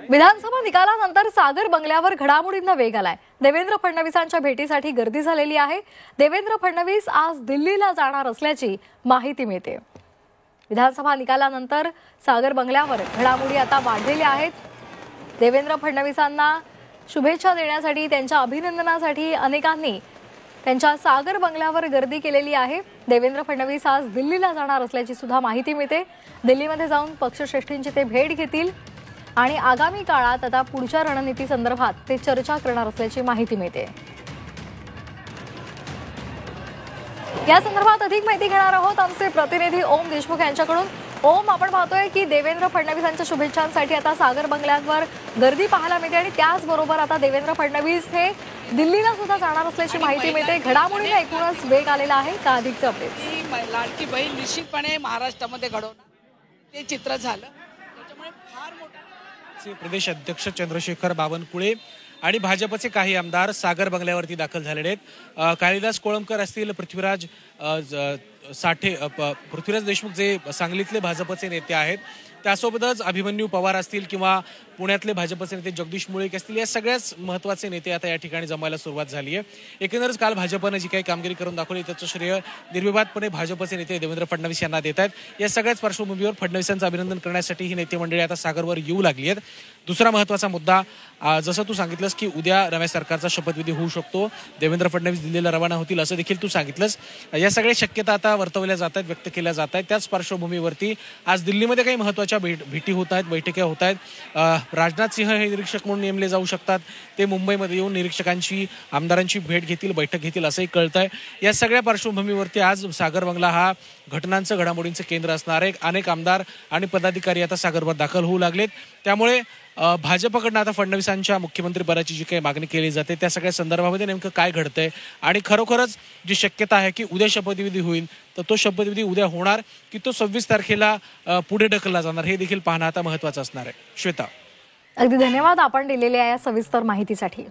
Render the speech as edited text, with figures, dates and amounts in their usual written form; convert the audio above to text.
विधानसभा निकालानंतर सागर बंगल्यावर घडामोडींना वेग आलाय। देवेंद्र फडणवीसांच्या भेटीसाठी गर्दी झालेली आहे। देवेंद्र फडणवीस आज दिल्लीला जाणार असल्याची माहिती मिळते। विधानसभा निकालानंतर सागर बंगल्यावर घडामोडी आता वाढलेल्या आहेत। देवेंद्र फडणवीसांना शुभेच्छा देण्यासाठी, त्यांच्या अभिनंदनासाठी अनेकांनी त्यांच्या सागर बंगल्यावर गर्दी केलेली आहे। देवेंद्र फडणवीस आज दिल्लीला जाणार असल्याची सुद्धा माहिती मिळते। दिल्लीमध्ये जाऊन पक्षश्रेष्ठींची ते भेट घेतील आणि आगामी काळात आता पुढच्या रणनीती संदर्भात ते चर्चा करणार असल्याची माहिती मिळते। या संदर्भात अधिक माहिती घेणार आहोत आमचे प्रतिनिधी ओम देशमुख यांच्याकडून। ओम, आपण पाहतोय की देवेंद्र फडणवीसांच्या शुभेच्छांसाठी आता सागर बंगल्यावर गर्दी पाहायला मिळते आणि त्याचबरोबर आता देवेंद्र फडणवीस हे दिल्लीला सुद्धा जाणार असल्याची माहिती मिळते। घडामोडीला एकूणच वेग आलेला आहे का? अधिकचे अपडेट्स। लाडकी बहीण निश्चितपणे महाराष्ट्रामध्ये घडवणं ते चित्र झालं। त्याच्यामुळे फार मोठा प्रदेश अध्यक्ष चंद्रशेखर बावनकुळे आणि भाजपचे काही आमदार सागर बंगल्यावरती दाखल झालेले आहेत। कालिदास कोळंबकर असतील, पृथ्वीराज साठे, पृथ्वीराज देशमुख जे सांगलीतले भाजपचे नेते आहेत, त्यासोबतच अभिमन्यू पवार असतील किंवा पुण्यातले भाजपचे नेते जगदीश मुळीक असतील, या सगळ्याच महत्त्वाचे नेते आता या ठिकाणी जमायला सुरुवात झाली आहे। एकंदरच काल भाजपने जी काही कामगिरी करून दाखवली त्याचं श्रेय निर्विवादपणे भाजपचे नेते देवेंद्र फडणवीस यांना देत आहेत। या सगळ्याच पार्श्वभूमीवर फडणवीसांचं अभिनंदन करण्यासाठी ही नेते मंडळी आता सागरवर येऊ लागली आहेत। दुसरा महत्त्वाचा मुद्दा, जसं तू सांगितलंस की उद्या नव्या सरकारचा शपथविधी होऊ शकतो, देवेंद्र फडणवीस दिल्लीला रवाना होतील असं देखील तू सांगितलंस। या सगळ्या शक्यता आता वर्तवल्या जात आहेत, व्यक्त केल्या जात आहेत। त्याच पार्श्वभूमीवरती आज दिल्लीमध्ये काही महत्त्वाच्या भेटी होत आहेत, बैठका होत आहेत। राजनाथ सिंह हे निरीक्षक म्हणून नेमले जाऊ शकतात, ते मुंबईमध्ये येऊन निरीक्षकांची, आमदारांची भेट घेतील, बैठक घेतील असंही कळतंय। या सगळ्या पार्श्वभूमीवरती आज सागर बंगला हा घटनांचं, घडामोडींचं केंद्र असणार आहे। अनेक आमदार आणि पदाधिकारी आता सागरवर दाखल होऊ लागलेत। त्यामुळे भाजपकडनं आता फडणवीसांच्या मुख्यमंत्रीपदाची जी काही मागणी केली जाते त्या सगळ्या संदर्भामध्ये नेमकं काय घडतंय आणि खरोखरच जी शक्यता आहे की उद्या शपथविधी होईल, तर तो शपथविधी उद्या होणार की तो 26 तारखेला पुढे ढकलला जाणार, हे देखील पाहणं आता महत्त्वाचं असणार आहे। श्वेता, अगदी धन्यवाद आपण दिलेल्या या सविस्तर माहितीसाठी।